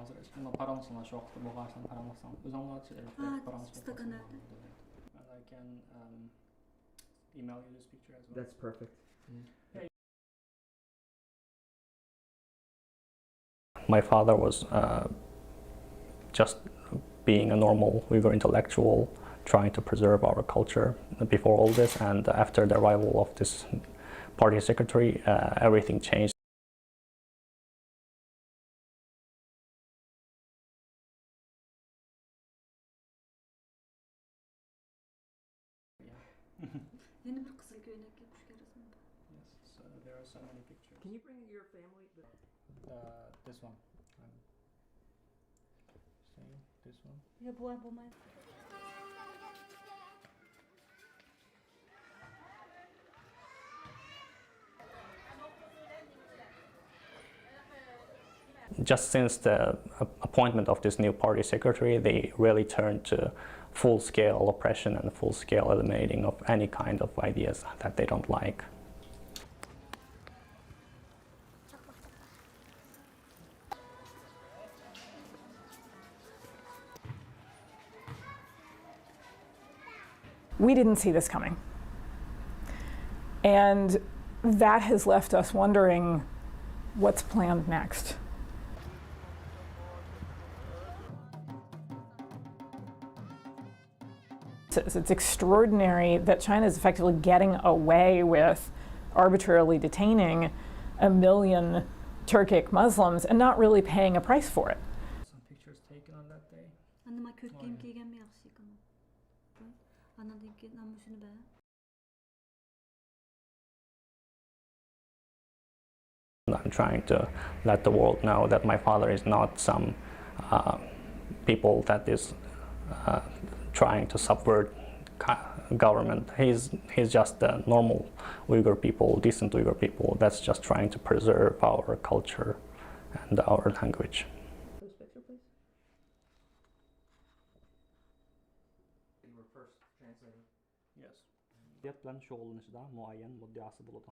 азыр эчкимге параңсына жок деп бугаарсан параңсаң өзөңлөр стакан. And I can email you this picture as well. That's perfect. My father was just being a normal Uyghur intellectual, trying to preserve our culture before all this, and after the arrival of this party secretary, everything changed. Yeni bir kızıl göynekli kuşkarası mı? Yes, so there are so many pictures. Can you bring your family? This one. See this one? Ya bu my. Just since the appointment of this new party secretary, they really turned to full-scale oppression and full-scale eliminating of any kind of ideas that they don't like. We didn't see this coming. And that has left us wondering what's planned next. It's extraordinary that China is effectively getting away with arbitrarily detaining 1 million Turkic Muslims and not really paying a price for it. Some pictures taken on that day. Anneme kök giyim giygen mi yaxşı yıkama? Anadaki namusunu be. I'm trying to let the world know that my father is not some people that is trying to subvert government. He's just a normal Uyghur people, decent Uyghur people that's just trying to preserve our culture and our language. This picture, please. You were first translated. Yes.